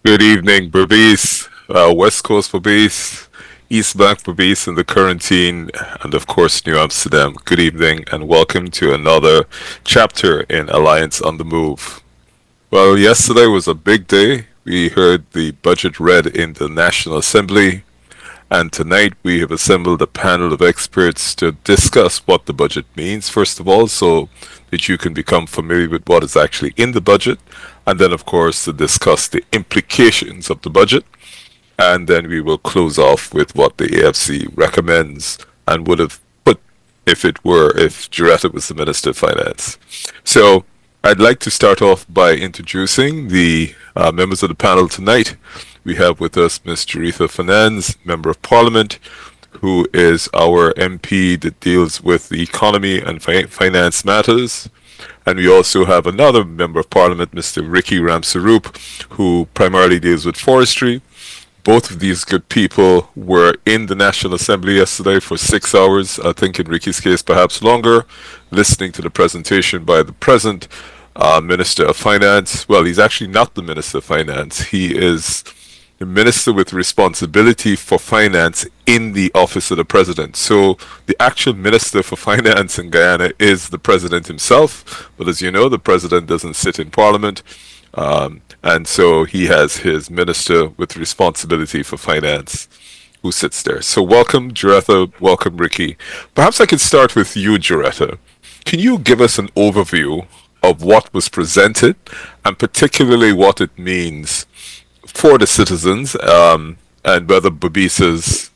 Good evening, Berbice, West Coast Berbice, East Bank Berbice in the quarantine, and of course New Amsterdam. Good evening and welcome to another chapter in Alliance on the Move. Well, yesterday was a big day. We heard the budget read in the National Assembly, and tonight we have assembled a panel of experts to discuss what the budget means, first of all, so that you can become familiar with what is actually in the budget, and then, of course, to discuss the implications of the budget. And then we will close off with what the AFC recommends and would have put if Giretta was the Minister of Finance. So I'd like to start off by introducing the members of the panel tonight. We have with us Ms. Jaretha Fernandes, Member of Parliament, who is our MP that deals with the economy and finance matters. And we also have another Member of Parliament, Mr. Ricky Ramsaroop, who primarily deals with forestry. Both of these good people were in the National Assembly yesterday for 6 hours, I think in Ricky's case perhaps longer, listening to the presentation by the present Minister of Finance. Well, he's actually not the Minister of Finance. He is the minister with responsibility for finance in the office of the president. So the actual minister for finance in Guyana is the president himself. But as you know, the president doesn't sit in parliament. And so he has his minister with responsibility for finance who sits there. So welcome, Jaretha. Welcome, Ricky. Perhaps I could start with you, Jaretha. Can you give us an overview of what was presented and particularly what it means for the citizens, and whether is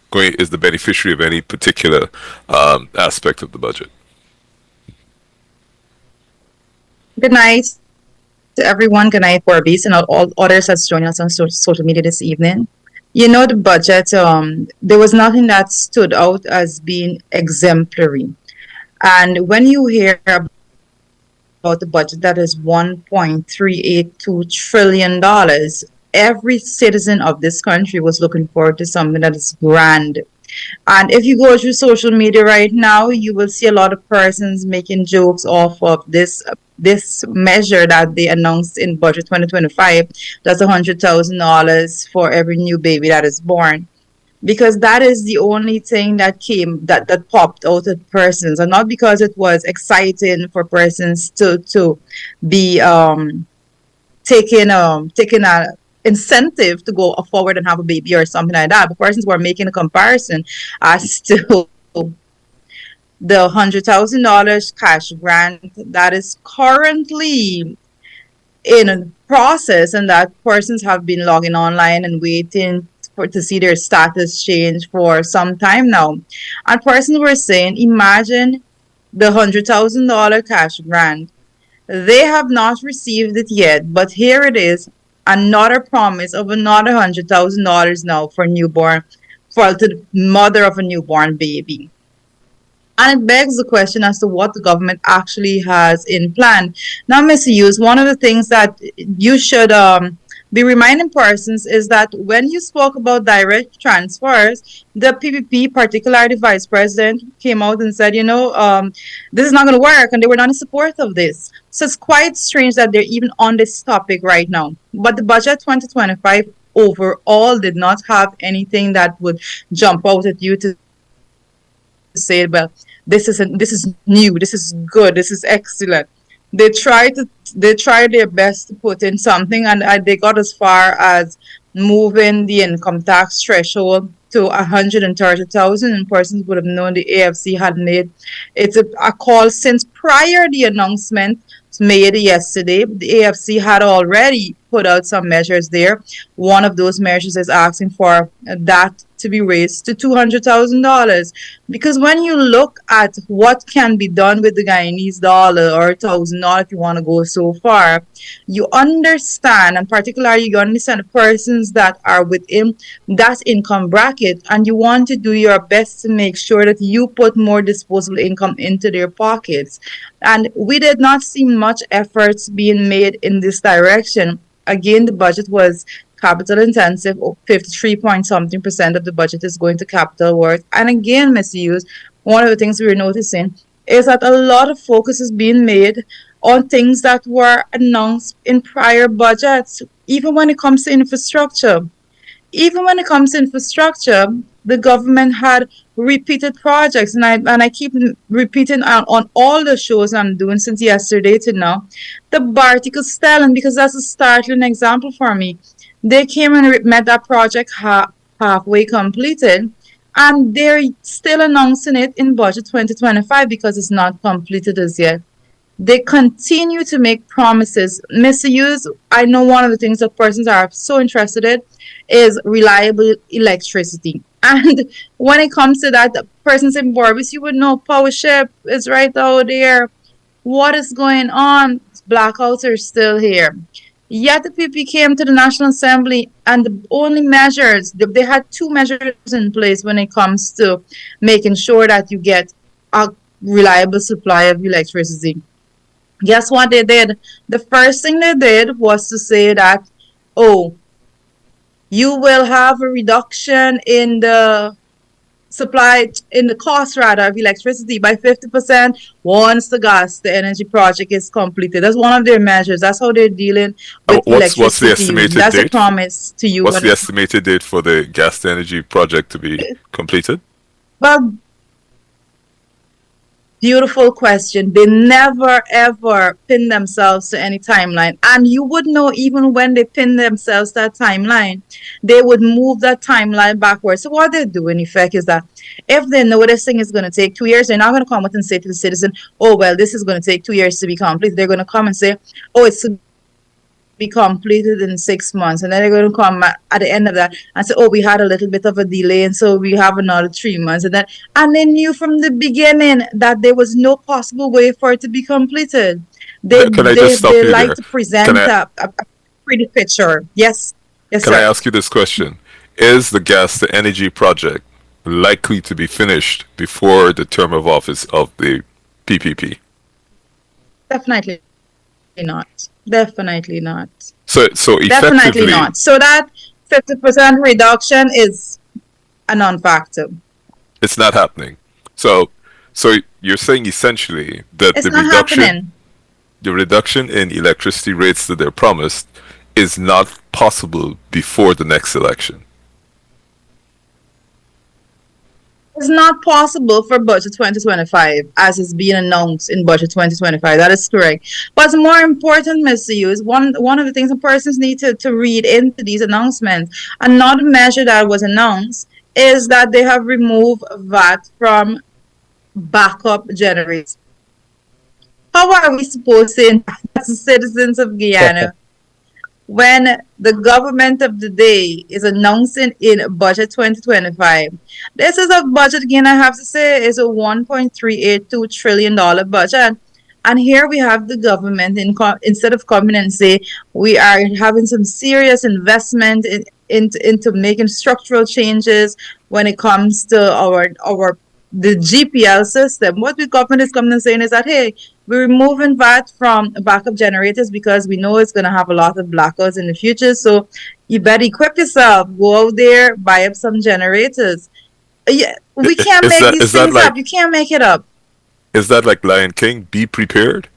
the beneficiary of any particular aspect of the budget? Good night to everyone. Good night, Barbies, and all others that's joining us on social media this evening. You know, the budget, there was nothing that stood out as being exemplary. And when you hear about the budget that is $1.382 trillion, every citizen of this country was looking forward to something that is grand. And if you go through social media right now, you will see a lot of persons making jokes off of this measure that they announced in budget 2025. That's $100,000 for every new baby that is born. Because that is the only thing that popped out at persons, and not because it was exciting for persons to be taking a incentive to go forward and have a baby or something like that. But persons were making a comparison as to the $100,000 cash grant that is currently in process, and that persons have been logging online and waiting to see their status change for some time now. And persons were saying, imagine the $100,000 cash grant. They have not received it yet, but here it is, another promise of another $100,000 now for the mother of a newborn baby. And it begs the question as to what the government actually has in plan. Now, Mr. Hughes, one of the things that you should be reminding persons is that when you spoke about direct transfers, the PPP, particularly the vice president, came out and said, this is not going to work, and they were not in support of this. So it's quite strange that they're even on this topic right now. But the budget 2025 overall did not have anything that would jump out at you to say, well, this is new, this is good, this is excellent. They tried their best to put in something, and they got as far as moving the income tax threshold to 130,000, and persons would have known the AFC had made it's a call since prior the announcement made yesterday. The AFC had already put out some measures there. One of those measures is asking for that to be raised to $200,000. Because when you look at what can be done with the Guyanese dollar, or $1,000 if you want to go so far, you understand, and particularly you understand the persons that are within that income bracket, and you want to do your best to make sure that you put more disposable income into their pockets. And we did not see much efforts being made in this direction. Again, the budget was capital intensive. 53 point something percent of the budget is going to capital work. And again, Ms. Hughes, one of the things we're noticing is that a lot of focus is being made on things that were announced in prior budgets. even when it comes to infrastructure. Even when it comes to infrastructure, the government had repeated projects, and I keep repeating on all the shows I'm doing since yesterday to now. The Bartical Stellan, because that's a startling example for me. They came and met that project halfway completed, and they're still announcing it in budget 2025 because it's not completed as yet. They continue to make promises. Mr. Hughes, I know one of the things that persons are so interested in is reliable electricity. And when it comes to that, the persons in Borbis, you would know Power Ship is right out there. What is going on? Blackouts are still here. Yet the people came to the National Assembly, and the only measures, they had two measures in place when it comes to making sure that you get a reliable supply of electricity. Guess what they did? The first thing they did was to say that, oh, you will have a reduction in the supply, in the cost rather, of electricity by 50% once the energy project is completed. That's one of their measures. That's how they're dealing with What's the electricity use. estimated That's a date? promise to you. What's the estimated date for the gas to energy project to be completed? Well, beautiful question. They never ever pin themselves to any timeline. And you would know even when they pin themselves that timeline, they would move that timeline backwards. So what they do in effect is that if they know this thing is going to take 2 years, they're not going to come out and say to the citizen, oh, well, this is going to take 2 years to be complete. They're going to come and say, oh, it's be completed in 6 months. And then they're going to come at the end of that and say, oh, we had a little bit of a delay, and so we have another 3 months. And they knew from the beginning that there was no possible way for it to be completed. They Can I they, just stop they you like there? to Can present I a pretty picture. Yes. Yes, can I sir. ask you this question? Is the gas to energy project likely to be finished before the term of office of the PPP? Definitely not. Definitely not. So Definitely effectively, not. So that 50% reduction is a non-factor. it's not happening. So so you're saying essentially that It's not happening. the reduction in electricity rates that they're promised is not possible before the next election. It's not possible for budget 2025 as is being announced in budget 2025. That is correct. What's more important, Mr. Yu, is one of the things that persons need to read into these announcements. Another measure that was announced is that they have removed VAT from backup generators. How are we supposed to, as citizens of Guyana, when the government of the day is announcing in budget 2025? This is a budget, again, I have to say, is a $1.382 trillion budget. And here we have the government, instead of coming and say, we are having some serious investment into making structural changes when it comes to the GPL system. What the government is coming and saying is that, hey, we're removing VAT from backup generators because we know it's going to have a lot of blackouts in the future. So you better equip yourself, go out there, buy up some generators. Yeah, we can't make these Is that things up. like You can't make it up. Lion King? Be prepared.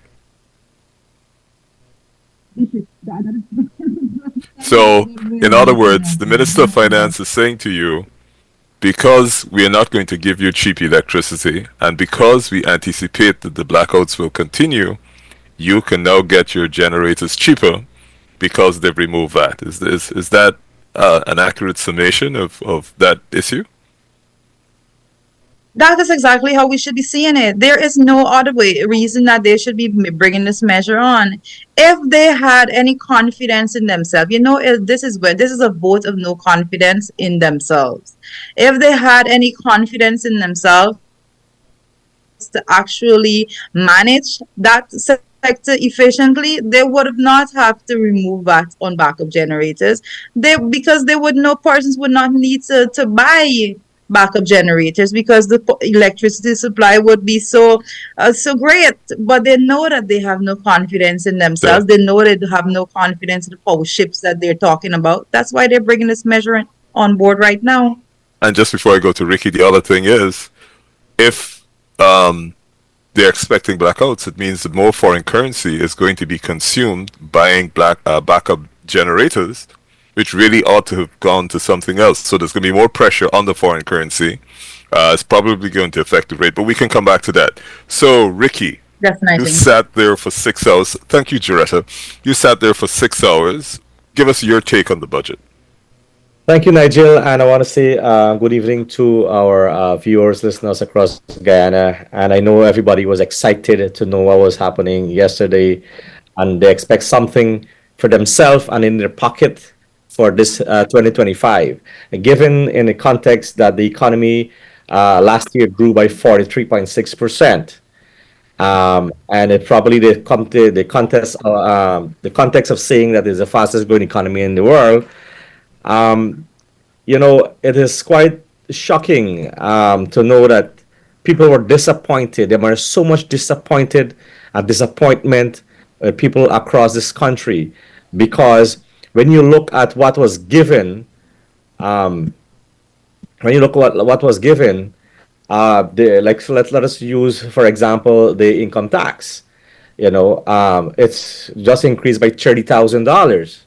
So, in other words, the Minister of Finance is saying to you, because we are not going to give you cheap electricity, and because we anticipate that the blackouts will continue, you can now get your generators cheaper because they've removed that. Is that an accurate summation of that issue? That is exactly how we should be seeing it. There is no other reason that they should be bringing this measure on. If they had any confidence in themselves, this is a vote of no confidence in themselves. If they had any confidence in themselves to actually manage that sector efficiently, they would not have to remove that on backup generators. Because they would know persons would not need to buy backup generators because the electricity supply would be so great. But they know that they have no confidence in Yeah. themselves. They know they have no confidence in the power ships that they're talking about. That's why they're bringing this measure on board right now. And just before I go to Ricky, the other thing is, if they're expecting blackouts, it means that more foreign currency is going to be consumed buying backup generators, which really ought to have gone to something else. So there's going to be more pressure on the foreign currency. It's probably going to affect the rate, but we can come back to that. So, Ricky, you Definitely. sat there for 6 hours. Thank you, Jaretta. You sat there for 6 hours. Give us your take on the budget. Thank you, Nigel. And I want to say good evening to our viewers, listeners across Guyana. And I know everybody was excited to know what was happening yesterday, and they expect something for themselves and in their pocket for this 2025. Given in the context that the economy last year grew by 43.6%. And it probably they come to the context of saying that it's the fastest growing economy in the world. Um, it is quite shocking to know that people were disappointed. There were so much disappointed and disappointment people across this country because when you look at what was given, um, when you look at what was given, like so let us use for example the income tax. It's just increased by $30,000.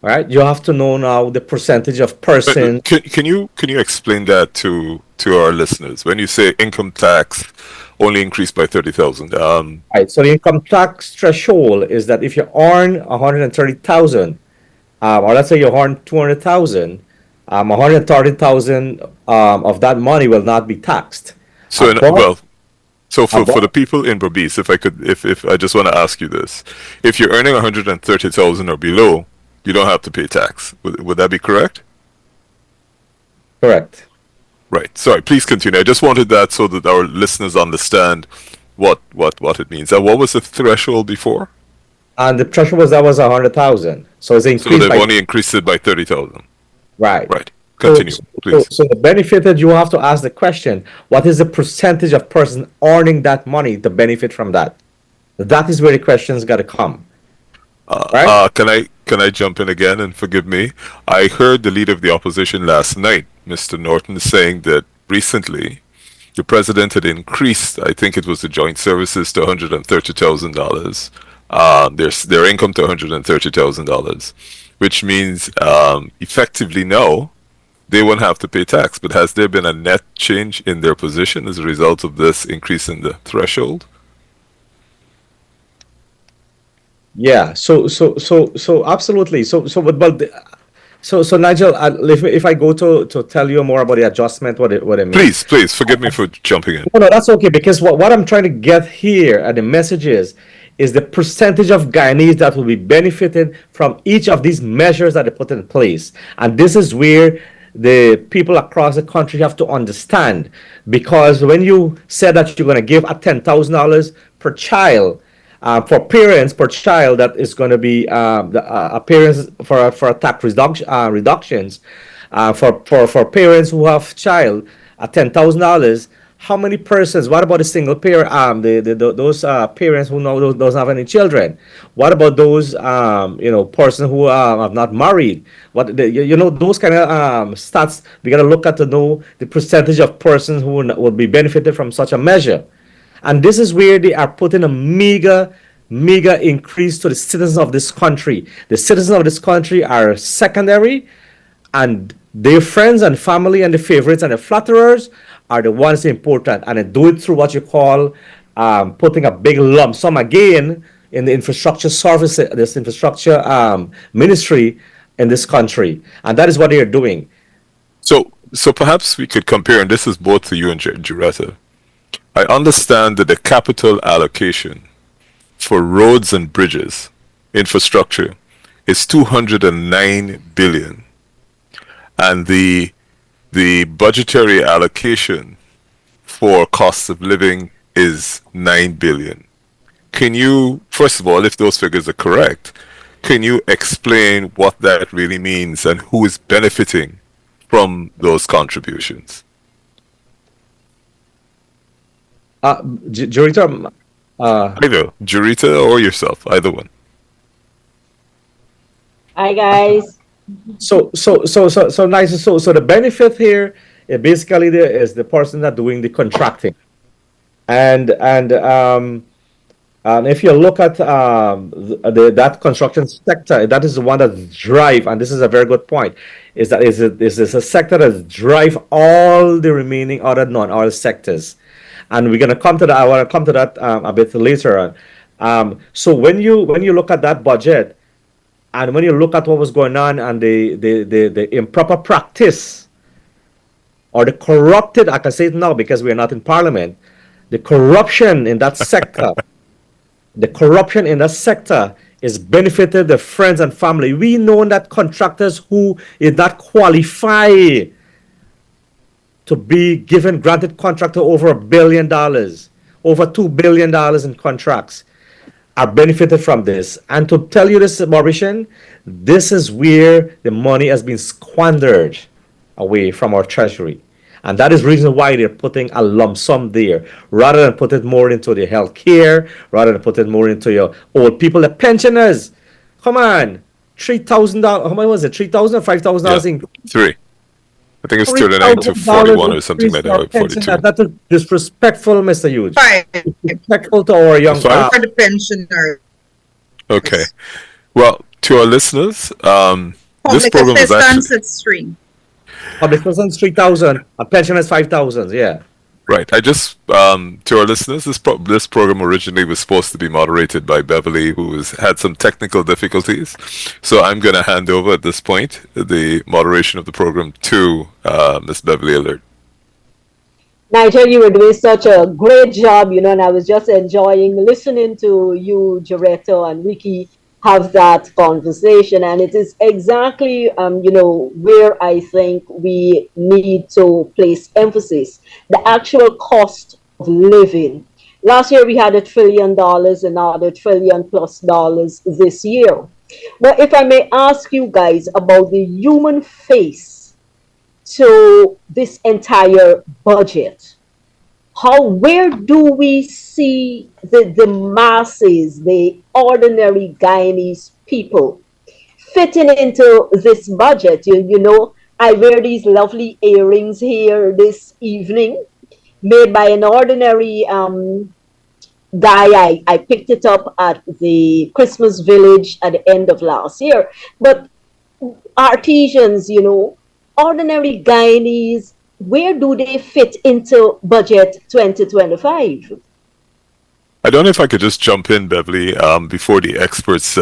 All right, you have to know now the percentage of person. Can you explain that to our listeners when you say income tax only increased by 30,000? Right, so the income tax threshold is that if you earn 130,000, or let's say you earn 200,000, 130,000 of that money will not be taxed. So Above, well, so for above, the people in Berbice, if I just want to ask you this, if you're earning 130,000 or below, you don't have to pay tax. Would that be correct? correct. Right. Sorry, please continue. I just wanted that so that our listeners understand what it means. And what was the threshold before? And the threshold was 100,000, so it's So increased they've by only increased it by 30,000. right. Right. So, Continue, so, please. so the benefit that you have to ask the question: what is the percentage of person earning that money to benefit from that? That is where the questions got to come, right? Can I jump in again and forgive me? I heard the leader of the opposition last night, Mr. Norton, saying that recently the president had increased, I think it was the joint services to $130,000, their income to $130,000, which means effectively now they won't have to pay tax. But has there been a net change in their position as a result of this increase in the threshold? Yeah. So absolutely. So Nigel, if I go to tell you more about the adjustment, what it means. Please forgive me for jumping in. No, that's okay because what I'm trying to get here and the message is the percentage of Guyanese that will be benefited from each of these measures that they put in place. And this is where the people across the country have to understand because when you said that you're going to give a $10,000 per child for parents per child, that is going to be a parents for tax reductions for parents who have child at $10,000. How many persons? What about the single parent? Those parents who know those don't have any children. What about those persons who have not married? Those kind of stats we got to look at to know the percentage of persons who will be benefited from such a measure. And this is where they are putting a mega increase to the citizens of this country. The citizens of this country are secondary, and their friends and family and the favorites and the flatterers are the ones important. And they do it through what you call putting a big lump sum again in the infrastructure service, this infrastructure ministry in this country. And that is what they are doing. So perhaps we could compare, and this is both to you and Jureta. I understand that the capital allocation for roads and bridges infrastructure is 209 billion, and the budgetary allocation for cost of living is 9 billion. Can you, first of all, if those figures are correct, can you explain what that really means and who is benefiting from those contributions? Jurita, Either Jurita or yourself, either one. Hi guys. so nice. So the benefit here basically is the person that doing the contracting, and And if you look at that construction sector, that is the one that drive, and this is a very good point, is that is a sector that drive all the remaining other non-oil sectors. And we're gonna come to that. I want to come to that a bit later on. So when you look at that budget, and when you look at what was going on and the improper practice or the corrupted, I can say it now because we are not in parliament, the corruption in that sector the corruption in that sector is benefited the friends and family. We know that contractors who is not qualified to be given granted contract to over $1 billion, over $2 billion in contracts, are benefited from this. And to tell you this, Mauritian, this is where the money has been squandered away from our treasury. And that is the reason why they're putting a lump sum there, rather than put it more into the health care, rather than put it more into your old people, the pensioners. Come on, $3,000. How much was it? 3,000 or $5,000 Yeah, in three. I think it's 39 to $3,000 41 or something like increase that, our or pension. 42. That is disrespectful, Mr. Huge. Right. Disrespectful to our young. Sorry? For the pensioners. Okay. Well, to our listeners, this Public program is assistance, actually it's free. Public persons 3,000, a pension is 5,000. Yeah. right. I just to our listeners, this program originally was supposed to be moderated by Beverly, who had some technical difficulties. So I'm going to hand over at this point the moderation of the program to Miss Beverly Alert. Nigel, you were doing such a great job, and I was just enjoying listening to you, Joretto, and Ricky have that conversation. And it is exactly, where I think we need to place emphasis. The actual cost of living. Last year, we had $1 trillion, another $1 trillion+ this year. But if I may ask you guys about the human face to this entire budget, where do we see the masses, the ordinary Guyanese people fitting into this budget? I wear these lovely earrings here this evening, made by an ordinary guy. I picked it up at the Christmas village at the end of last year. But artisans, ordinary Guyanese, where do they fit into budget 2025? I don't know if I could just jump in, Beverly, before the experts,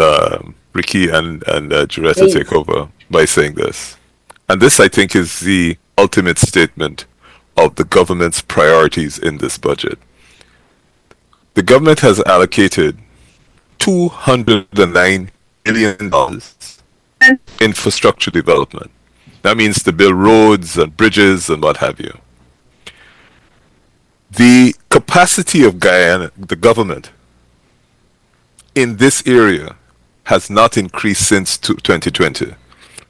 Ricky and Juretta, Please. take over by saying this. And this, I think, is the ultimate statement of the government's priorities in this budget. The government has allocated $209 billion infrastructure development. That means to build roads and bridges and what have you. The capacity of Guyana, the government, in this area has not increased since 2020.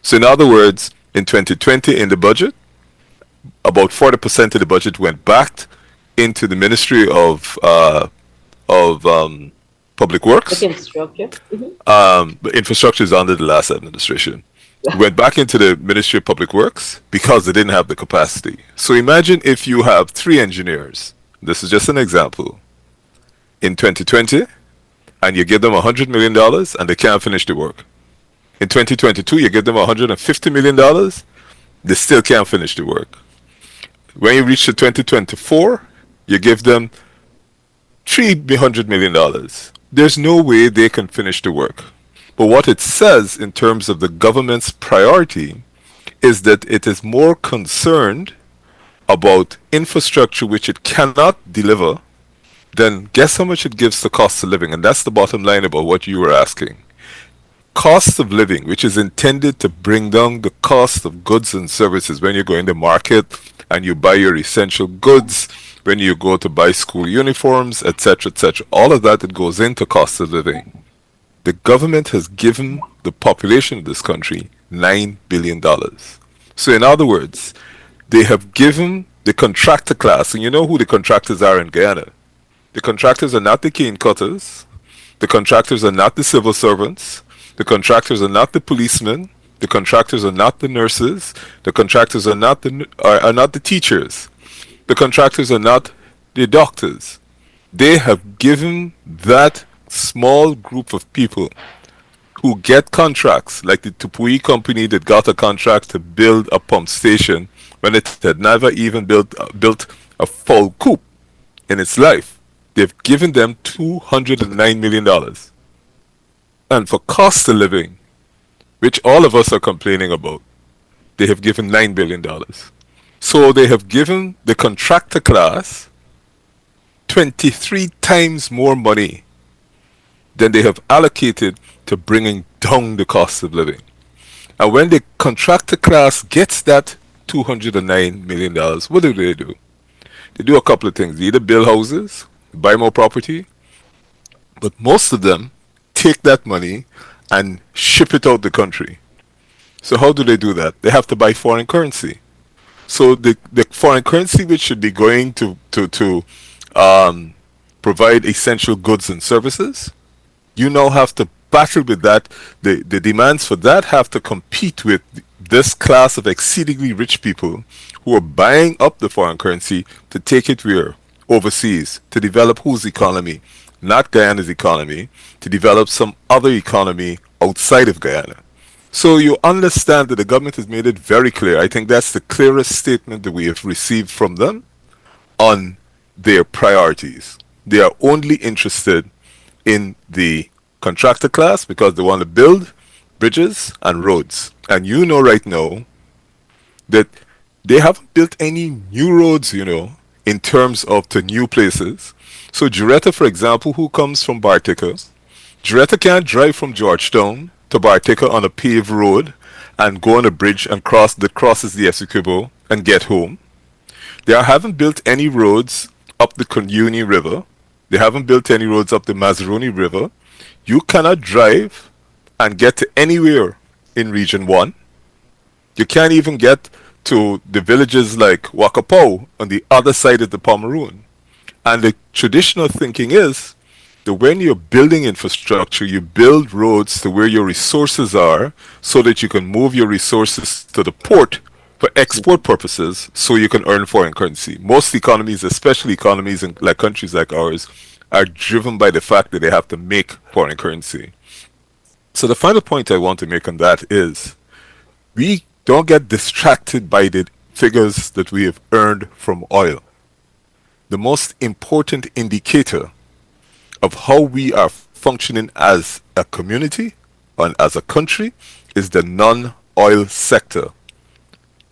So in other words, in 2020 in the budget, about 40% of the budget went back into the Ministry of Public Works. Infrastructure. But infrastructure is under the last administration. Went back into the Ministry of Public Works because they didn't have the capacity. So imagine if you have 3 engineers, this is just an example, in 2020, and you give them $100 million and they can't finish the work. In 2022, you give them $150 million, they still can't finish the work. When you reach to 2024, you give them $300 million. There's no way they can finish the work. But what it says in terms of the government's priority is that it is more concerned about infrastructure which it cannot deliver, then guess how much it gives to cost of living? And that's the bottom line about what you were asking. Cost of living, which is intended to bring down the cost of goods and services when you go in the market and you buy your essential goods, when you go to buy school uniforms, etc., etc. All of that, it goes into cost of living. The government has given the population of this country $9 billion. So in other words, they have given the contractor class, and you know who the contractors are in Guyana. The contractors are not the cane cutters. The contractors are not the civil servants. The contractors are not the policemen. The contractors are not the nurses. The contractors are not the teachers. The contractors are not the doctors. They have given that small group of people who get contracts, like the Tupui company that got a contract to build a pump station when it had never even built a full coop in its life. They've given them $209 million. And for cost of living, which all of us are complaining about, they have given $9 billion. So they have given the contractor class 23 times more money than they have allocated to bringing down the cost of living. And when the contractor class gets that $209 million, what do? They do a couple of things. They either build houses, buy more property, but most of them take that money and ship it out the country. So how do they do that? They have to buy foreign currency. So the foreign currency which should be going to um, provide essential goods and services, you now have to battle with that. The demands for that have to compete with this class of exceedingly rich people who are buying up the foreign currency to take it where? Overseas, to develop whose economy? Not Guyana's economy, to develop some other economy outside of Guyana. So you understand that the government has made it very clear. I think that's the clearest statement that we have received from them on their priorities. They are only interested in the contractor class because they want to build bridges and roads. And you know right now that they haven't built any new roads, in terms of the new places. So Juretta, for example, who comes from Bartica, Juretta can't drive from Georgetown to Bartica on a paved road and go on a bridge and crosses the Essequibo and get home. They haven't built any roads up the Conyuni River. They haven't built any roads up the Mazaruni River. You cannot drive and get to anywhere in Region 1. You can't even get to the villages like Wakapau on the other side of the Pomeroon. And the traditional thinking is that when you're building infrastructure, you build roads to where your resources are so that you can move your resources to the port for export purposes so you can earn foreign currency. Most economies, especially economies in like countries like ours, are driven by the fact that they have to make foreign currency. So the final point I want to make on that is we don't get distracted by the figures that we have earned from oil. The most important indicator of how we are functioning as a community and as a country is the non-oil sector.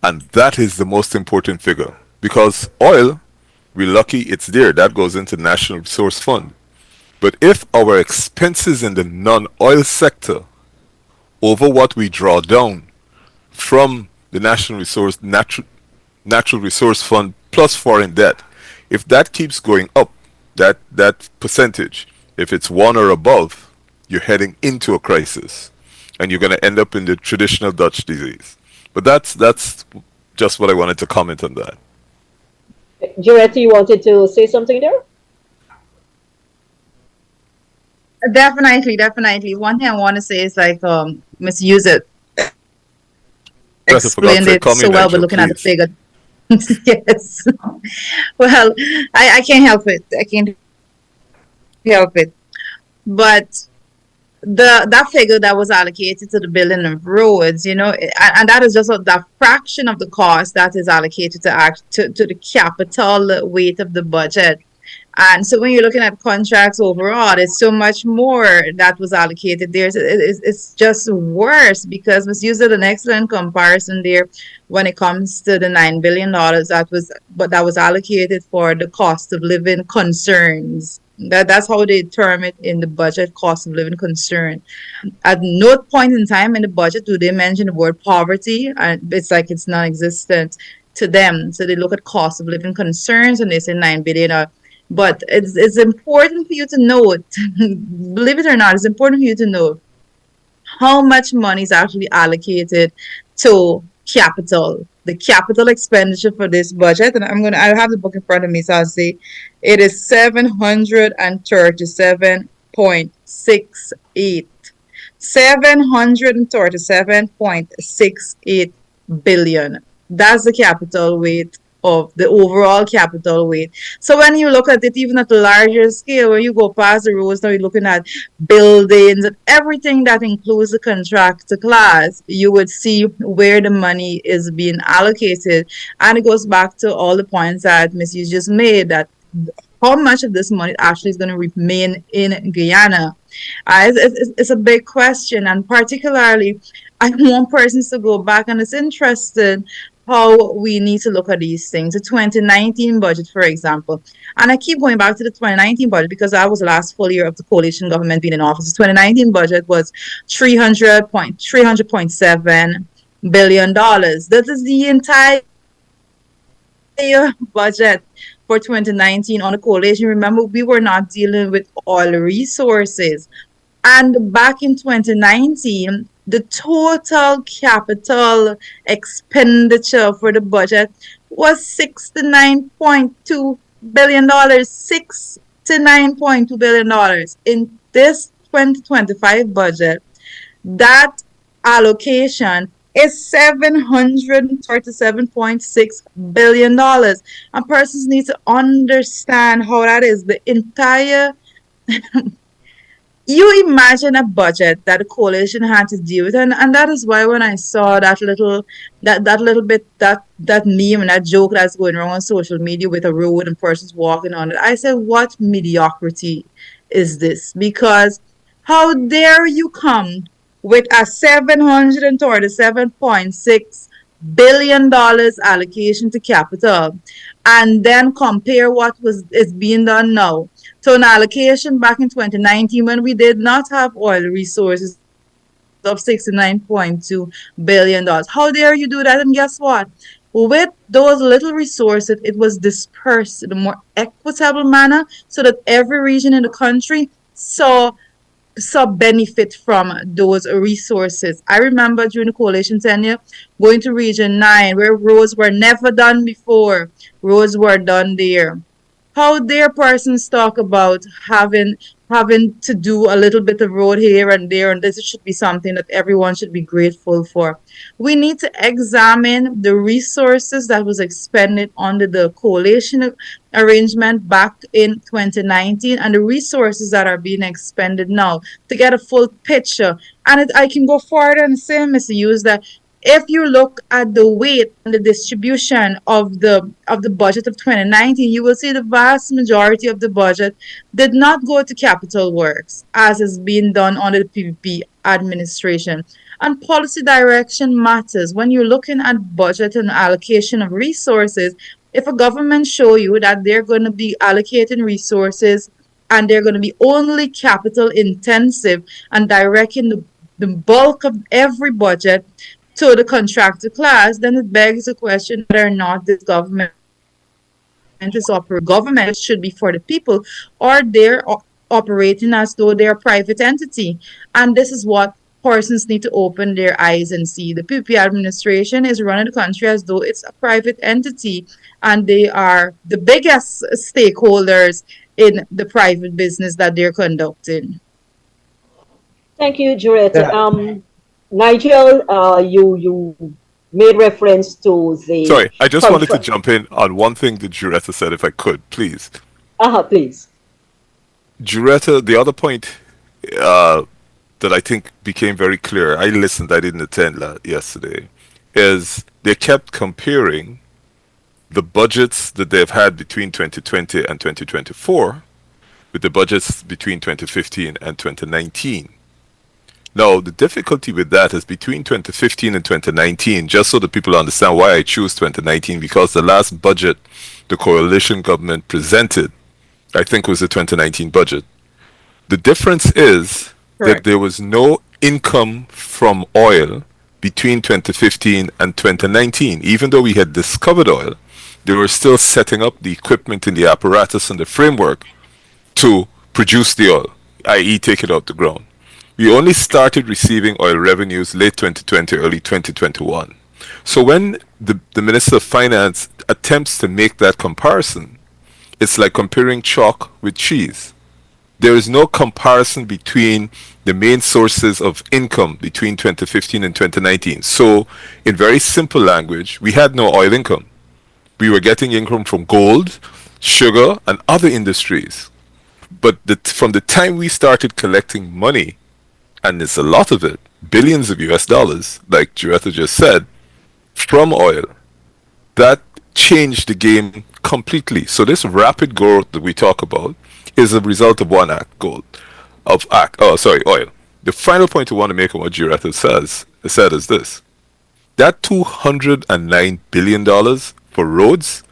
And that is the most important figure. Because oil, we're lucky it's there. That goes into the National Resource Fund. But if our expenses in the non-oil sector over what we draw down from the Natural Resource Fund plus foreign debt, if that keeps going up, that percentage, if it's one or above, you're heading into a crisis, and you're going to end up in the traditional Dutch disease. But that's just what I wanted to comment on that. Joretta, you wanted to say something there? Definitely, definitely. One thing I want to say is like misuse it. Greta, for God's Explained sake, it call me so well, but Nigel, looking at the please. figure. Yes. Well, I can't help it. I can't help it. But that figure that was allocated to the building of roads, and that is just that fraction of the cost that is allocated to the capital weight of the budget. And so when you're looking at contracts overall, it's so much more that was allocated there. It's just worse because Ms. Hughes did an excellent comparison there when it comes to the $9 billion that was allocated for the cost of living concerns. That's how they term it in the budget, cost of living concern. At no point in time in the budget do they mention the word poverty, and it's like it's non-existent to them. So they look at cost of living concerns and they say 9 billion. But it's important for you to note, believe it or not, it's important for you to know how much money is actually allocated to capital, the capital expenditure for this budget. And I have the book in front of me, so I'll say it is 737.68. 737.68 billion. That's the capital weight of the overall capital weight. So when you look at it, even at a larger scale, when you go past the roads, now you're looking at buildings and everything that includes the contractor class, you would see where the money is being allocated. And it goes back to all the points that Miss you just made, that how much of this money actually is going to remain in Guyana. It's a big question, and particularly, I want persons to go back, and it's interesting how we need to look at these things. The 2019 budget, for example, and I keep going back to the 2019 budget because that was the last full year of the coalition government being in office. The 2019 budget was 300.7 billion dollars. That is the entire budget for 2019 on the coalition. Remember, we were not dealing with oil resources. And back in 2019, the total capital expenditure for the budget was $69.2 billion. $69.2 billion. In this 2025 budget, that allocation is $737.6 billion. And persons need to understand how that is. The entire you imagine a budget that the coalition had to deal with, and that is why when I saw that meme and that joke that's going around on social media with a road and persons walking on it, I said, what mediocrity is this? Because how dare you come with a $737.6 billion allocation to capital and then compare what is being done now to an allocation back in 2019 when we did not have oil resources of $69.2 billion. How dare you do that? And guess what? With those little resources, it was dispersed in a more equitable manner so that every region in the country saw benefit from those resources. I remember during the coalition tenure going to Region 9 where roads were never done before. Roads were done there. How dare persons talk about having to do a little bit of road here and there, and this should be something that everyone should be grateful for. We need to examine the resources that was expended under the coalition arrangement back in 2019 and the resources that are being expended now to get a full picture. And I can go further and say, Mr. Hughes, that if you look at the weight and the distribution of the budget of 2019, you will see the vast majority of the budget did not go to capital works, as is being done under the PPP administration. And policy direction matters. When you're looking at budget and allocation of resources, if a government show you that they're going to be allocating resources and they're going to be only capital intensive and directing the bulk of every budget to the contractor class, then it begs the question whether or not this government is operating. Government should be for the people, or they're operating as though they're a private entity. And this is what persons need to open their eyes and see. The PPP administration is running the country as though it's a private entity, and they are the biggest stakeholders in the private business that they're conducting. Thank you, Juret. Yeah. Nigel, you made reference to the Sorry, I just wanted to jump in on one thing that Juretta said, if I could, please. Please. Juretta, the other point that I think became very clear, I listened, I didn't attend yesterday, is they kept comparing the budgets that they've had between 2020 and 2024 with the budgets between 2015 and 2019. Now, the difficulty with that is between 2015 and 2019, just so that people understand why I choose 2019, because the last budget the coalition government presented, I think, was the 2019 budget. The difference is that there was no income from oil between 2015 and 2019. Even though we had discovered oil, they were still setting up the equipment and the apparatus and the framework to produce the oil, i.e. take it out the ground. We only started receiving oil revenues late 2020, early 2021. So when the Minister of Finance attempts to make that comparison, it's like comparing chalk with cheese. There is no comparison between the main sources of income between 2015 and 2019. So in very simple language, we had no oil income. We were getting income from gold, sugar, and other industries. But from the time we started collecting money, and it's a lot of it, billions of US dollars, like Giretta just said, from oil, that changed the game completely. So this rapid growth that we talk about is a result of one act, gold, oil. The final point I want to make on what Giretta said is this. That $209 billion for roads,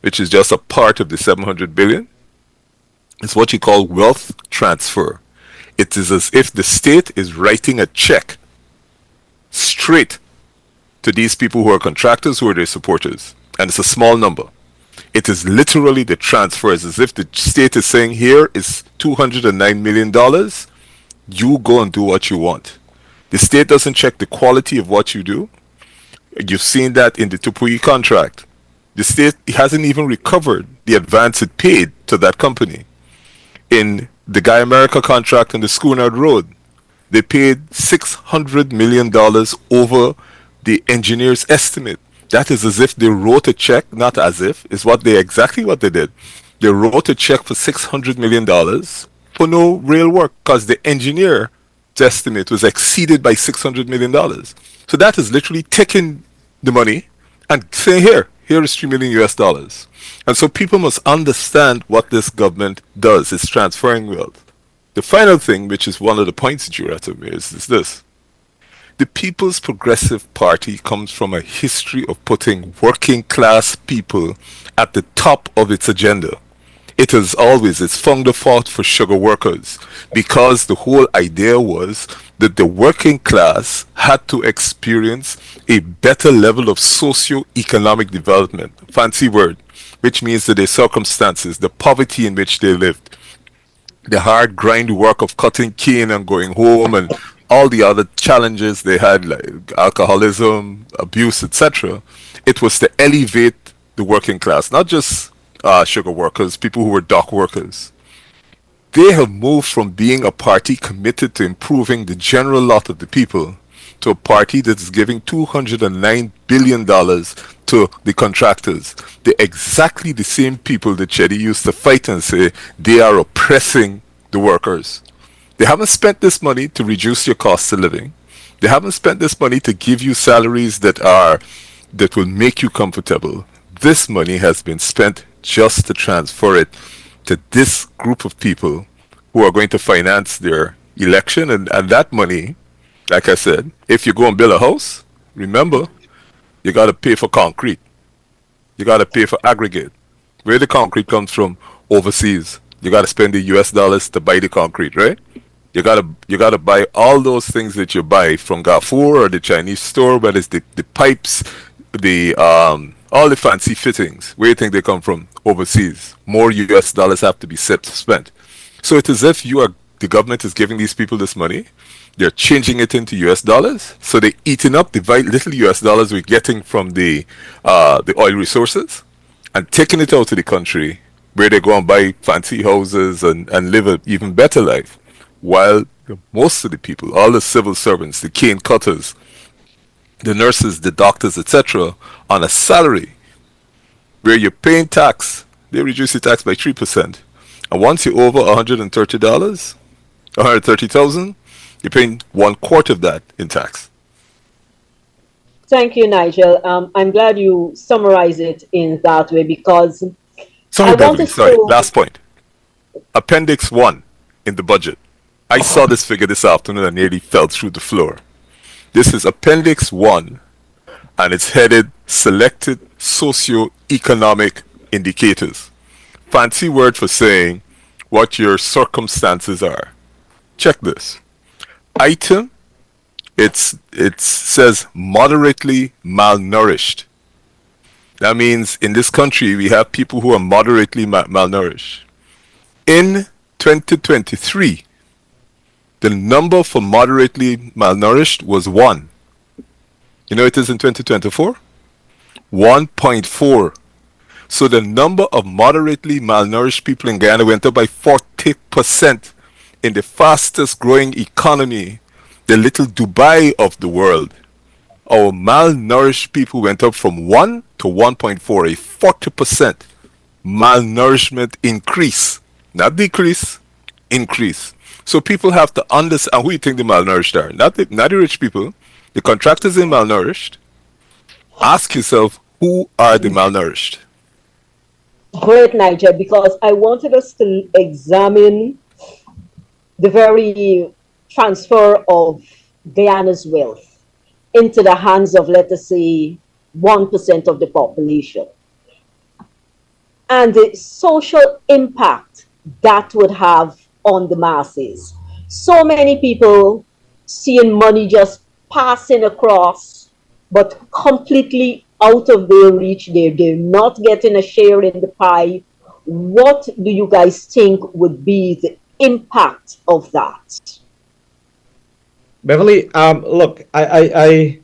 which is just a part of the 700 billion, is what you call wealth transfer. It is as if the state is writing a check straight to these people who are contractors, who are their supporters. And it's a small number. It is literally the transfer. It's as if the state is saying, here is $209 million. You go and do what you want. The state doesn't check the quality of what you do. You've seen that in the Tupui contract. The state hasn't even recovered the advance it paid to that company. In the Guy America contract on the Schoonard Road, they paid $600 million over the engineer's estimate. That is as if they wrote a check, not as if, is exactly what they did. They wrote a check for $600 million for no real work because the engineer's estimate was exceeded by $600 million. So that is literally taking the money and saying, here is 3 million US dollars. And so people must understand what this government does. It's transferring wealth. The final thing, which is one of the points that you raised, is this. The People's Progressive Party comes from a history of putting working class people at the top of its agenda. It has always, its founder fought for sugar workers because the whole idea was that the working class had to experience a better level of socio-economic development, fancy word, which means that their circumstances, the poverty in which they lived, the hard grind work of cutting cane and going home and all the other challenges they had, like alcoholism, abuse, etc. It was to elevate the working class, not just sugar workers, people who were dock workers. They have moved from being a party committed to improving the general lot of the people to a party that is giving $209 billion to the contractors. They're exactly the same people that Chetty used to fight and say they are oppressing the workers. They haven't spent this money to reduce your cost of living. They haven't spent this money to give you salaries that will make you comfortable. This money has been spent just to transfer it to this group of people who are going to finance their election. And that money, like I said, if you go and build a house, remember, you got to pay for concrete. You got to pay for aggregate. Where the concrete comes from? Overseas. You got to spend the US dollars to buy the concrete, right? You gotta buy all those things that you buy from Gafoor or the Chinese store, whether it's the pipes, the all the fancy fittings. Where do you think they come from? Overseas. More US dollars have to be spent. So it's as if the government is giving these people this money. They're changing it into US dollars. So they're eating up the little US dollars we're getting from the oil resources and taking it out to the country where they go and buy fancy houses and live an even better life. While most of the people, all the civil servants, the cane cutters, the nurses, the doctors, etc., on a salary where you're paying tax, they reduce the tax by 3%. And once you're over $130, 130,000, you're paying 1/4 of that in tax. Thank you, Nigel. I'm glad you summarize it in that way because Sorry, Beverly, last point. Appendix 1 in the budget. I saw this figure this afternoon and nearly fell through the floor. This is Appendix 1, and it's headed Selected Socioeconomic Indicators. Fancy word for saying what your circumstances are. Check this. Item, it says moderately malnourished. That means in this country we have people who are moderately malnourished. In 2023, the number for moderately malnourished was 1. You know it is in 2024? 1.4. So the number of moderately malnourished people in Guyana went up by 40% in the fastest growing economy, the little Dubai of the world. our malnourished people went up from 1 to 1.4, a 40% malnourishment increase, not decrease, increase. So people have to understand who you think the malnourished are, not the rich people. The contractors are malnourished. Ask yourself, who are the malnourished? Great, Nigel, because I wanted us to examine the very transfer of Guyana's wealth into the hands of, let us say, 1% of the population, and the social impact that would have on the masses. So many people seeing money just passing across, but completely out of their reach. They're not getting a share in the pie. What do you guys think would be the impact of that? Beverly, look, I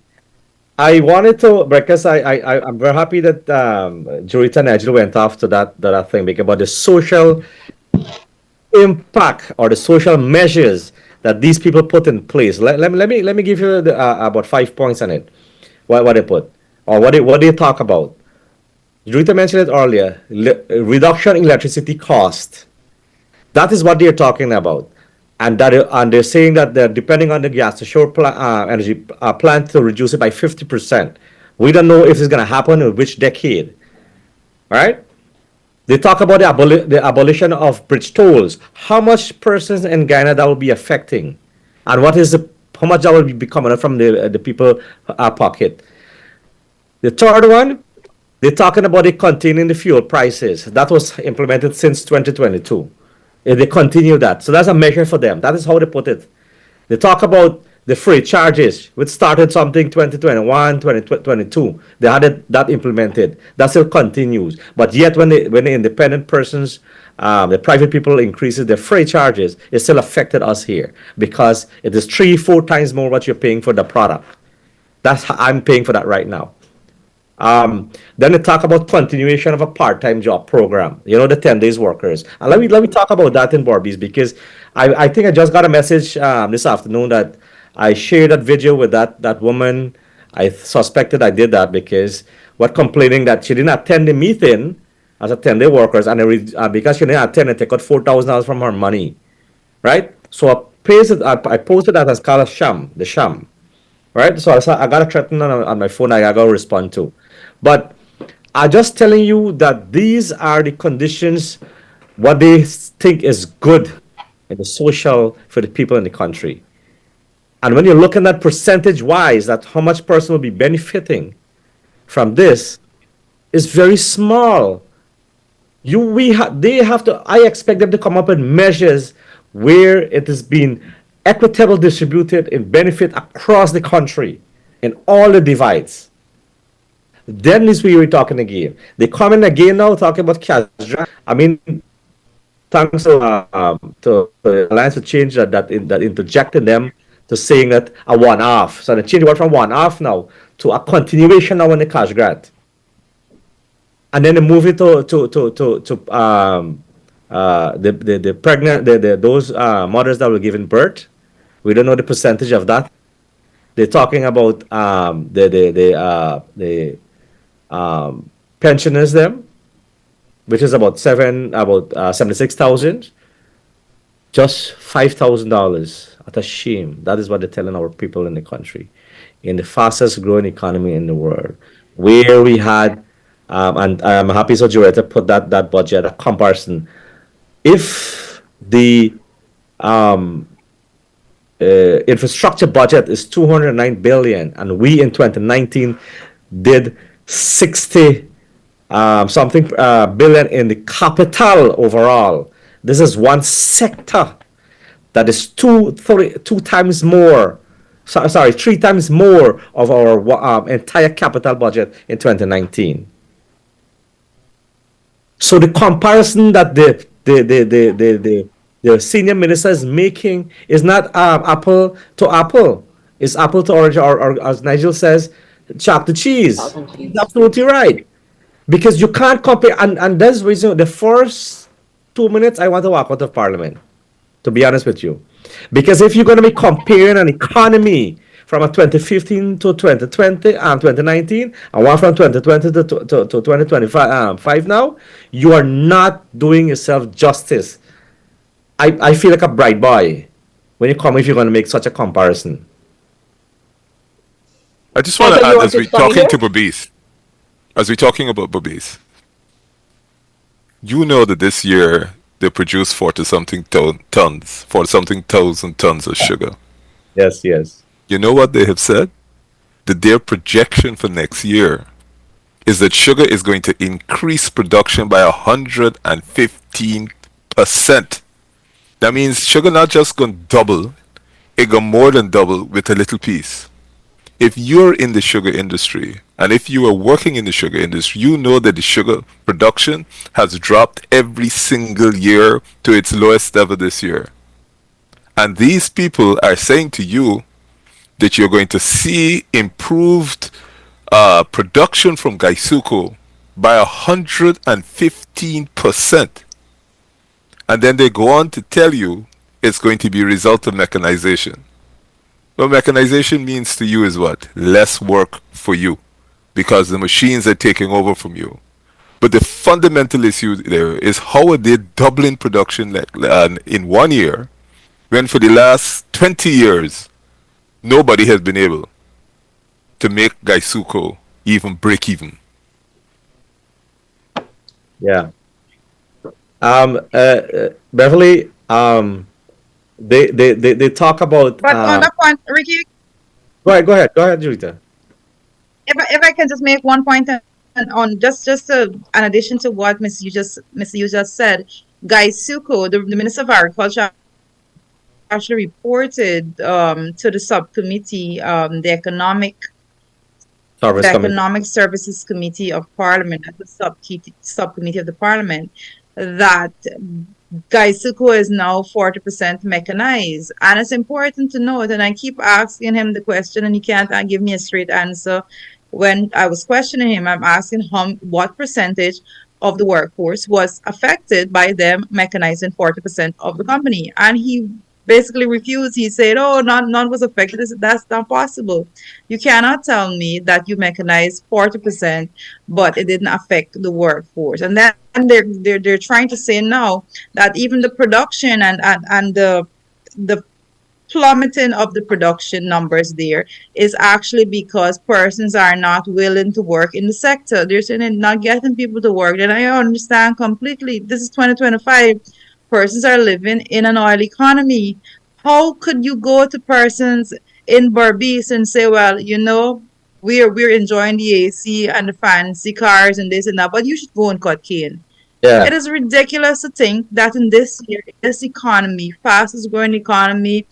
wanted to because I'm very happy that Jurita and Nigel went off to that thing because about the social impact or the social measures that these people put in place. Let me give you about 5 points on it. What they put or what they talk about. Jurita mentioned it earlier. Reduction in electricity cost. That is what they're talking about. And they're saying that they're depending on the gas to shore energy plant to reduce it by 50%. We don't know if it's going to happen in which decade. All right? They talk about the abolition of bridge tolls. How much persons in Guyana that will be affecting? And how much that will be coming from the people pocket? The third one, they're talking about it containing the fuel prices. That was implemented since 2022. They continue that. So that's a measure for them. That is how they put it. They talk about the freight charges, which started something 2021, 2022. They had that implemented. That still continues. But yet when the independent persons, the private people increases their freight charges, it still affected us here because it is 3-4 times more what you're paying for the product. That's how I'm paying for that right now. Then they talk about continuation of a part-time job program. You know, the 10 days workers. And let me talk about that in Barbies because I think I just got a message this afternoon that I shared that video with that woman. I suspected I did that because what complaining that she didn't attend the meeting as a 10-day workers and because she didn't attend, it take out $4,000 from her money, right? So I posted that as called a sham, the sham. Right? So I got a threaten on my phone I got to respond to. But I'm just telling you that these are the conditions, what they think is good in the social for the people in the country. And when you're looking at percentage wise, that how much person will be benefiting from this is very small. They have to, I expect them to come up with measures where it has been equitable distributed in benefit across the country in all the divides. Then this we were talking again. They come in again now talking about cash draft. I mean, thanks to the Alliance to Change that interjected them to saying that a one-off. So they changed the word from one-off now to a continuation now in the cash grant. And then they move it to the pregnant those mothers that were giving birth. We don't know the percentage of that. They're talking about the pensioners them, which is about 76,000. Just $5,000. What a shame. That is what they're telling our people in the country, in the fastest growing economy in the world, where we had, and I'm happy so Joetta put that budget, a comparison. If the infrastructure budget is 209 billion, and we in 2019 did 60 something billion in the capital overall. This is one sector that is two times more. Sorry, 3 times more of our entire capital budget in 2019. So the comparison that the senior minister is making is not apple to apple. It's apple to orange, or as Nigel says, chalk to cheese. He's absolutely right. Because you can't compare, and that's the reason the first 2 minutes I want to walk out of Parliament, to be honest with you. Because if you're going to be comparing an economy from a 2015 to 2020 and 2019, and one from 2020 to 2025 five now, you are not doing yourself justice. I feel like a bright boy when you come if you're going to make such a comparison. I just want to Michael, you add, want as to we respond talking here? to Babis, as we talking about Babis, you know that this year they produced 40 something tons, 40 something thousand tons of sugar. Yes, yes. You know what they have said? That their projection for next year is that sugar is going to increase production by 115%. That means sugar not just going to double, it going more than double with a little piece. If you're in the sugar industry and if you are working in the sugar industry, you know that the sugar production has dropped every single year to its lowest ever this year. And these people are saying to you that you're going to see improved production from Gaisuko by 115%. And then they go on to tell you it's going to be a result of mechanization. Well, mechanization means to you is what? Less work for you because the machines are taking over from you. But the fundamental issue there is how are they doubling production in 1 year when for the last 20 years nobody has been able to make Gaisuko even break even. Yeah. Beverly, they talk about But on that point, Ricky, go ahead, Julita. if I can just make one point on just an addition to what Miss you just said, Guy Suko, the Minister of Agriculture, actually reported to the subcommittee, Service the Committee. Economic Services Committee of Parliament, the subcommittee of the Parliament, that Gaisuko is now 40% mechanized. And it's important to note, and I keep asking him the question, and he can't give me a straight answer. When I was questioning him, I'm asking him what percentage of the workforce was affected by them mechanizing 40% of the company. And he basically refused. He said, "Oh, none was affected." That's not possible. You cannot tell me that you mechanized 40%, but it didn't affect the workforce. And then they're trying to say now that even the production and the plummeting of the production numbers there is actually because persons are not willing to work in the sector. They're saying they're not getting people to work. And I understand completely. This is 2025. Persons are living in an oil economy. How could you go to persons in Barbados and say, well, we're enjoying the AC and the fancy cars and this and that, but you should go and cut cane. It Yeah. is ridiculous to think that in this year, in this economy, fastest growing economy,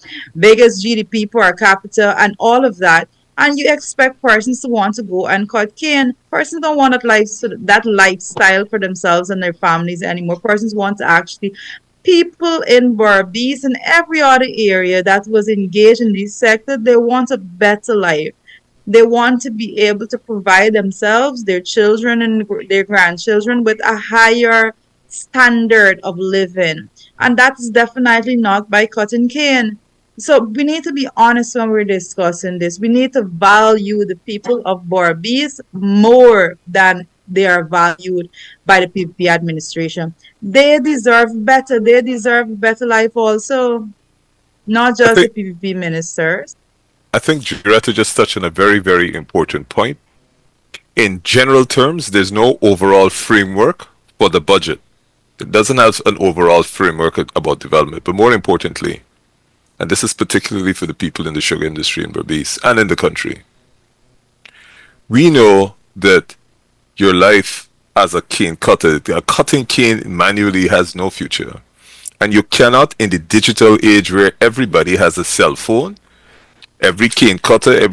biggest GDP per capita, and all of that, and you expect persons to want to go and cut cane. Persons don't want that lifestyle for themselves and their families anymore. Persons want to actually people in Barbados and every other area that was engaged in this sector, they want a better life. They want to be able to provide themselves, their children, and their grandchildren with a higher standard of living. And that is definitely not by cutting cane. So we need to be honest when we're discussing this. We need to value the people of Barbados more than they are valued by the PPP administration. They deserve better. They deserve a better life also, not I just the think PPP ministers. I think Giretta just touched on a very, very important point. In general terms, there's no overall framework for the budget. It doesn't have an overall framework about development. But more importantly, and this is particularly for the people in the sugar industry in Berbice and in the country, we know that your life as a cane cutter, cutting cane manually has no future. And you cannot, in the digital age where everybody has a cell phone, every cane cutter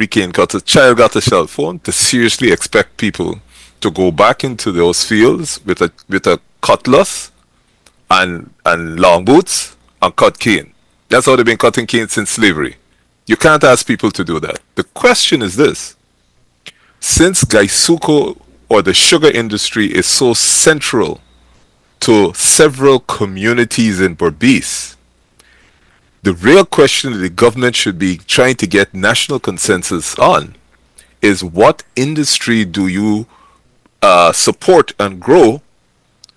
child got a cell phone, to seriously expect people to go back into those fields with a cutlass and long boots and cut cane. That's how they've been cutting cane since slavery. You can't ask people to do that. The question is this: since Gaisuko or the sugar industry is so central to several communities in Berbice, The real question that the government should be trying to get national consensus on is what industry do you support and grow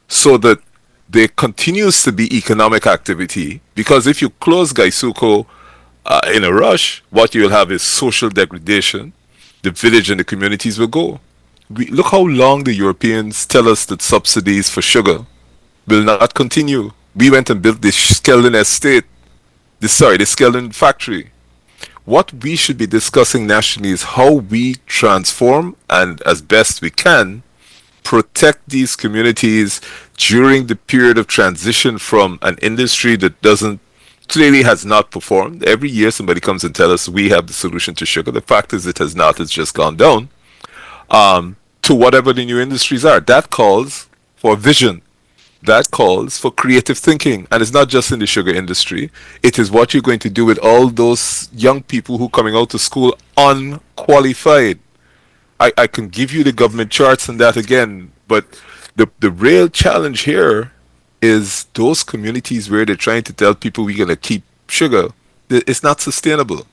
so that there continues to be economic activity. Because if you close Gaisuko in a rush, what you'll have is social degradation. The village and the communities will go. Look how long the Europeans tell us that subsidies for sugar will not continue. We went and built this Skeldon estate, the Skeldon factory. What we should be discussing nationally is how we transform and, as best we can, protect these communities during the period of transition from an industry that doesn't clearly has not performed. Every year somebody comes and tells us we have the solution to sugar. The fact is it has not, it's just gone down to whatever the new industries are. That calls for vision. That calls for creative thinking. And it's not just in the sugar industry. It is what you're going to do with all those young people who are coming out of school unqualified. I can give you the government charts on that again, but the real challenge here is those communities where they're trying to tell people we're going to keep sugar. It's not sustainable.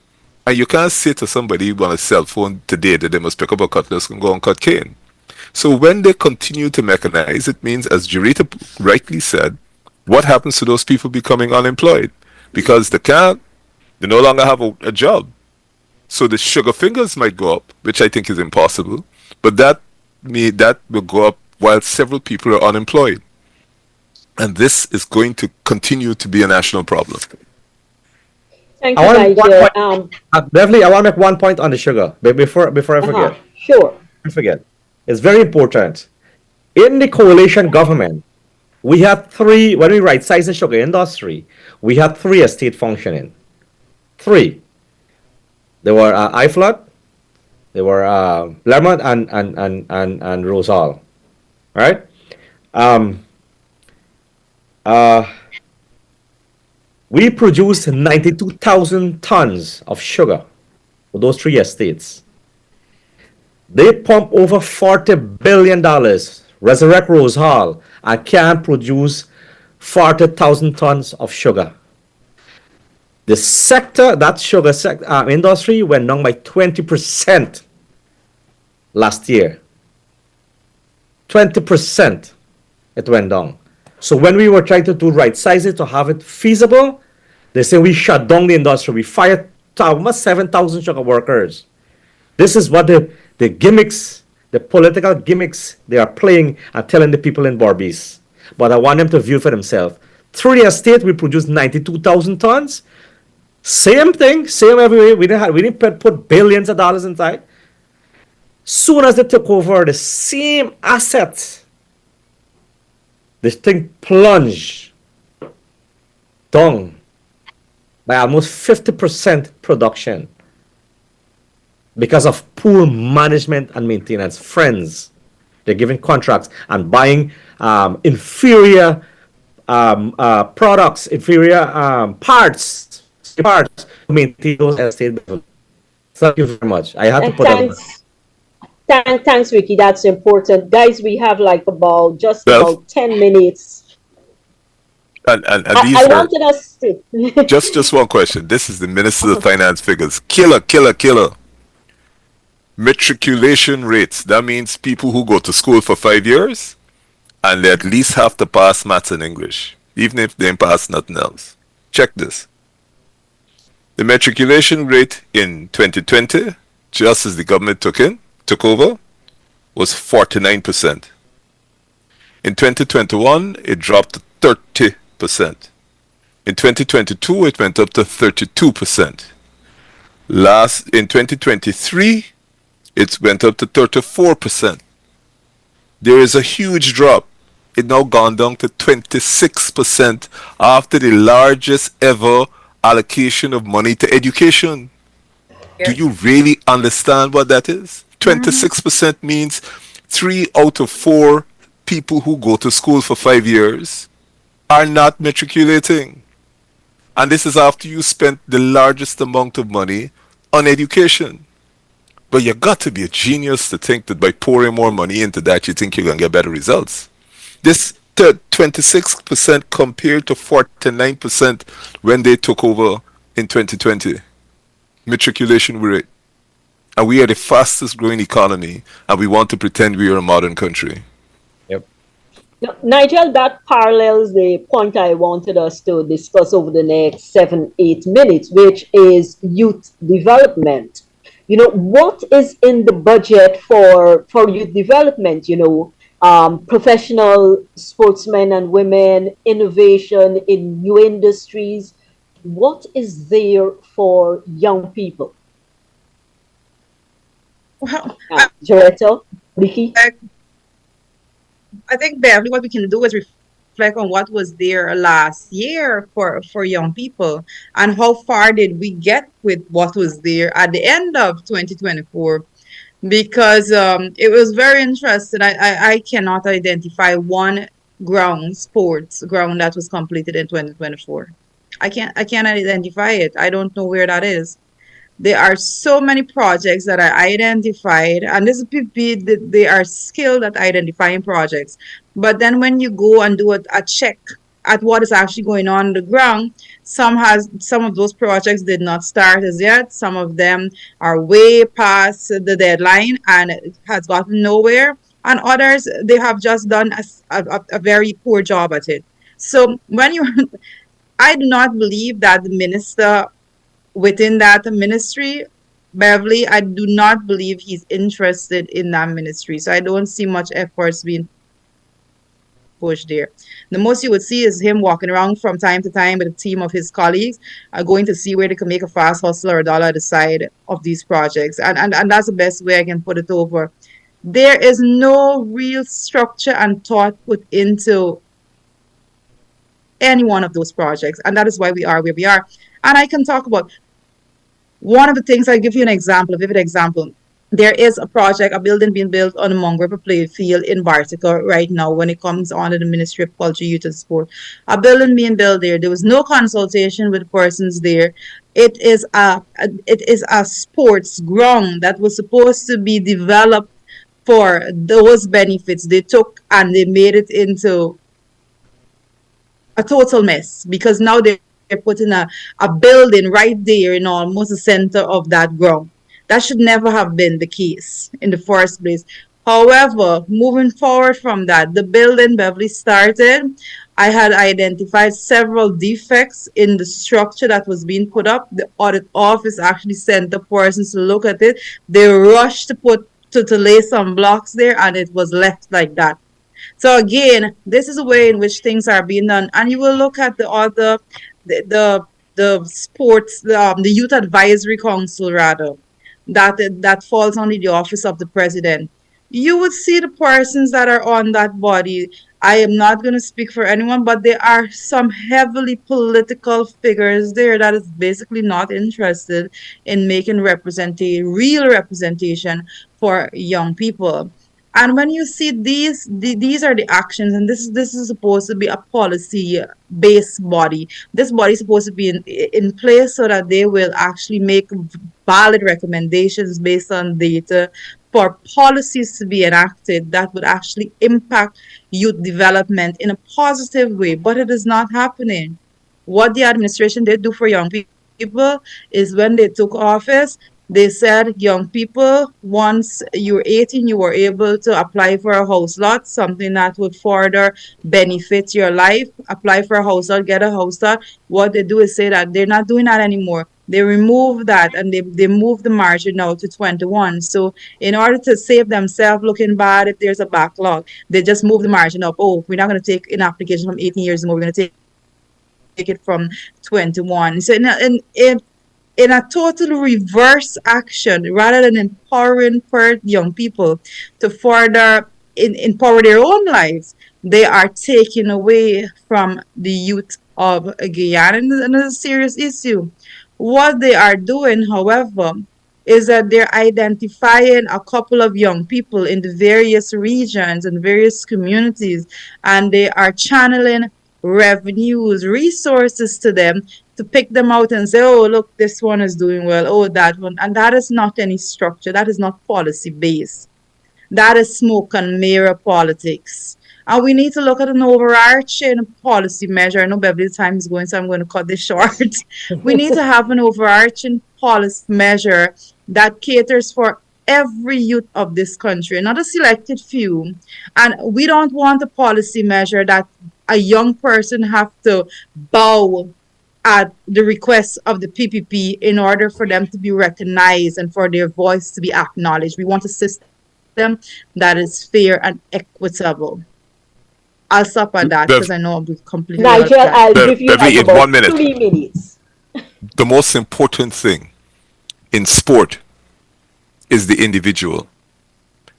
And you can't say to somebody on a cell phone today that they must pick up a cutlass and go and cut cane. So when they continue to mechanize, it means, as Jarita rightly said, what happens to those people becoming unemployed? Because they no longer have a job. So the sugar fingers might go up, which I think is impossible, but that will go up while several people are unemployed. And this is going to continue to be a national problem. Thank you, Nigel. Definitely, I want to make one point on the sugar before I forget. Sure. I forget. It's very important. In the coalition government, we had three, when we right size the sugar industry, we had three estates functioning. Three. There were iFlood, there were Lermont and Rosal. Right? We produced 92,000 tons of sugar for those three estates. They pump over $40 billion, resurrect Rosal, and can produce 40,000 tons of sugar. The sector, that sugar sector, industry went down by 20% last year. 20% it went down. So when we were trying to do right size it to have it feasible, they say we shut down the industry. We fired almost 7,000 sugar workers. This is what the gimmicks, the political gimmicks they are playing and telling the people in Berbice. But I want them to view for themselves. Through the estate, we produced 92,000 tons. Same thing, same everywhere. We didn't put billions of dollars inside. Soon as they took over the same assets, this thing plunged down by almost 50% production because of poor management and maintenance. Friends, they're giving contracts and buying inferior products, inferior parts to maintain those estate. Thank you very much. I have to put that. Thanks, Ricky. That's important. Guys, we have like about 10 minutes. And I wanted us to... just one question. This is the Minister of Finance figures. Killer. Matriculation rates. That means people who go to school for 5 years and they at least have to pass maths and English, even if they didn't pass nothing else. Check this. The matriculation rate in 2020, just as the government took over, was 49%. In 2021, it dropped to 30%. In 2022, it went up to 32%. In 2023, it went up to 34%. There is a huge drop. It now gone down to 26% after the largest ever allocation of money to education. Do you really understand what that is? 26% means 3 out of 4 people who go to school for 5 years are not matriculating. And this is after you spent the largest amount of money on education. But you got to be a genius to think that by pouring more money into that, you think you're going to get better results. This 26% compared to 49% when they took over in 2020. Matriculation rate. And we are the fastest growing economy, and we want to pretend we are a modern country. Yep. Now, Nigel, that parallels the point I wanted us to discuss over the next 7, 8 minutes, which is youth development. What is in the budget for youth development? Professional sportsmen and women, innovation in new industries. What is there for young people? Well, Joretto, Ricky? I think, Beverly, what we can do is reflect on what was there last year for young people and how far did we get with what was there at the end of 2024. Because it was very interesting. I cannot identify one sports ground that was completed in 2024. I can't identify it. I don't know where that is. There are so many projects that are identified, and this is people, they are skilled at identifying projects. But then when you go and do a check at what is actually going on the ground, some of those projects did not start as yet. Some of them are way past the deadline and it has gotten nowhere. And others, they have just done a very poor job at it. So when you, I do not believe that the minister within that ministry, Beverly, I do not believe he's interested in that ministry. So I don't see much efforts being pushed there. The most you would see is him walking around from time to time with a team of his colleagues, going to see where they can make a fast hustle or a dollar at the side of these projects. And that's the best way I can put it over. There is no real structure and thought put into any one of those projects. And that is why we are where we are. And I can talk about one of the things. I'll give you an example, a vivid example. There is a project, a building being built on the Mongrel Play Field in Bartica right now when it comes under the Ministry of Culture, Youth and Sport. A building being built there. There was no consultation with persons there. It is a sports ground that was supposed to be developed for those benefits. They took and they made it into a total mess because now they're putting a building right there in almost the center of that ground. That should never have been the case in the first place. However, moving forward from that, the building Beverly started, I had identified several defects in the structure that was being put up. The audit office actually sent the persons to look at it. They rushed to lay some blocks there and it was left like that. So again, this is a way in which things are being done, and you will look at the the, the sports, the youth advisory council rather, that falls under the office of the president. You would see the persons that are on that body. I am not going to speak for anyone, but there are some heavily political figures there that is basically not interested in making real representation for young people. And when you see these are the actions, and this is supposed to be a policy based body. This body is supposed to be in place so that they will actually make valid recommendations based on data for policies to be enacted that would actually impact youth development in a positive way. But it is not happening. What the administration did do for young people is when they took office, they said, young people, once you're 18, you were able to apply for a house lot, something that would further benefit your life. Apply for a house lot, get a house lot. What they do is say that they're not doing that anymore. They remove that and they move the margin now to 21. So in order to save themselves looking bad if there's a backlog, they just move the margin up. Oh, we're not going to take an application from 18 years anymore. We're going to take it from 21. So in a total reverse action, rather than empowering young people to further empower their own lives, they are taking away from the youth of Guyana, and it's a serious issue. What they are doing, however, is that they're identifying a couple of young people in the various regions and various communities, and they are channeling revenues, resources to them to pick them out and say, oh, look, this one is doing well, oh, that one. And that is not any structure, that is not policy based. That is smoke and mirror politics. And we need to look at an overarching policy measure. I know Beverly, time is going, so I'm going to cut this short. We need to have an overarching policy measure that caters for every youth of this country, not a selected few. And we don't want a policy measure that a young person have to bow at the request of the PPP in order for them to be recognized and for their voice to be acknowledged. We want a system that is fair and equitable. I'll stop at that because I Bev, know I'm completely out of Nigel, time. I'll give you like Bevy, in about 1 minute, 3 minutes. the most important thing in sport is the individual,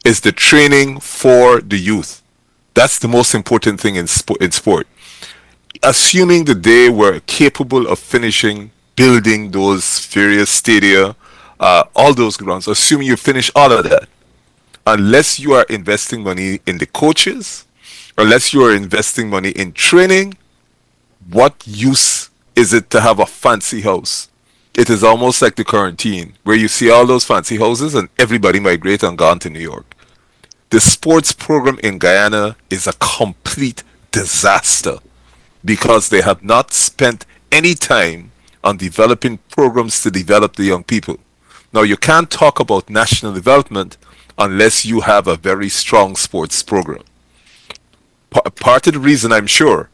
is the training for the youth. That's the most important thing in sport. Assuming that they were capable of finishing building those various stadia, all those grounds, assuming you finish all of that, unless you are investing money in the coaches, unless you are investing money in training, what use is it to have a fancy house? It is almost like the quarantine, where you see all those fancy houses and everybody migrate and gone to New York. The sports program in Guyana is a complete disaster because they have not spent any time on developing programs to develop the young people. Now, you can't talk about national development unless you have a very strong sports program. Part of the reason, I'm sure,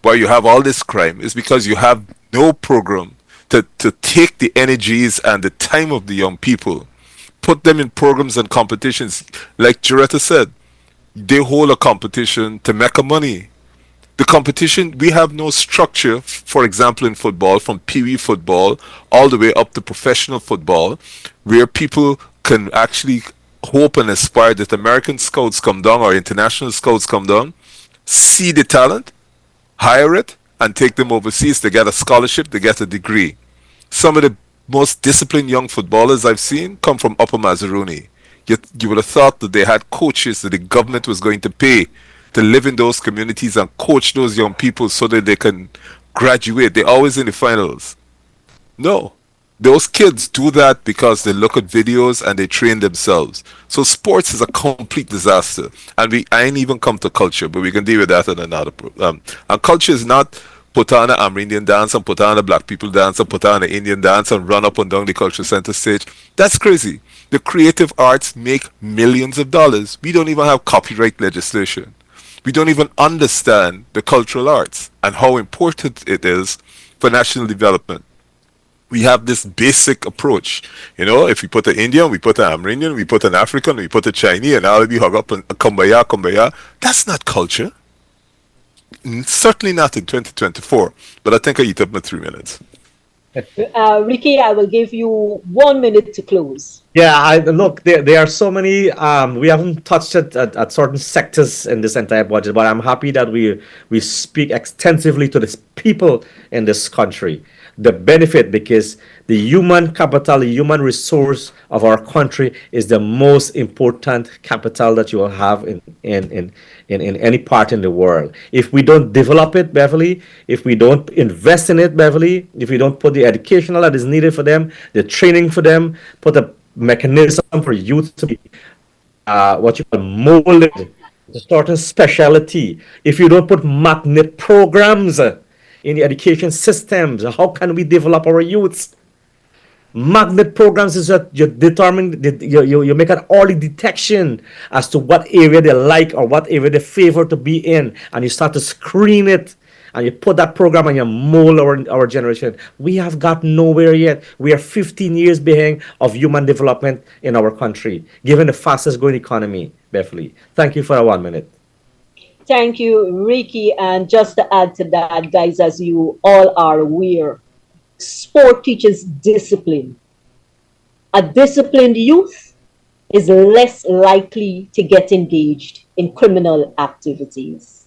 why you have all this crime is because you have no program to take the energies and the time of the young people, put them in programs and competitions. Like Joretta said, they hold a competition to make a money. The competition, we have no structure, for example, in football, from Pee Wee football all the way up to professional football, where people can actually hope and aspire that American scouts come down or international scouts come down, see the talent, hire it, and take them overseas. They get a scholarship, they get a degree. Some of the most disciplined young footballers I've seen come from Upper Mazaruni. Yet you would have thought that they had coaches that the government was going to pay to live in those communities and coach those young people so that they can graduate. They're always in the finals. No. Those kids do that because they look at videos and they train themselves. So sports is a complete disaster. And I ain't even come to culture, but we can deal with that in another program. And culture is not put on an Amerindian dance and put on a black people dance and put on an Indian dance and run up and down the culture center stage. That's crazy. The creative arts make millions of dollars. We don't even have copyright legislation. We don't even understand the cultural arts and how important it is for national development. We have this basic approach. You know, if we put an Indian, we put an Amerindian, we put an African, we put a Chinese, and all of you hug up and kumbaya, kumbaya. That's not culture. Certainly not in 2024. But I think I eat up my 3 minutes. Ricky, I will give you 1 minute to close. Yeah, look, there are so many. We haven't touched at certain sectors in this entire budget, but I'm happy that we speak extensively to the people in this country. The benefit, because the human capital, the human resource of our country is the most important capital that you will have in any part in the world. If we don't develop it, Beverly, if we don't invest in it, Beverly, if we don't put the educational that is needed for them, the training for them, put a mechanism for youth to be what you call molded to certain specialty. If you don't put magnet programs in the education systems, how can we develop our youths? Magnet programs is that you determine you make an early detection as to what area they like or what area they favor to be in, and you start to screen it, and you put that program and you mold our generation. We have got nowhere yet. We are 15 years behind of human development in our country, given the fastest growing economy. Beverly, thank you for a 1 minute. Thank you, Ricky. And just to add to that, guys, as you all are aware, sport teaches discipline. A disciplined youth is less likely to get engaged in criminal activities.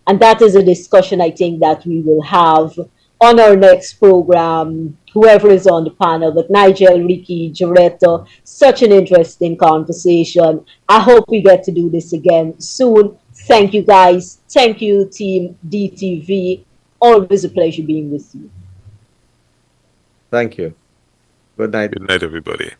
And that is a discussion I think that we will have on our next program, whoever is on the panel, but Nigel, Ricky, Joretta, such an interesting conversation. I hope we get to do this again soon. Thank you, guys. Thank you, Team DTV. Always a pleasure being with you. Thank you. Good night. Good night, everybody.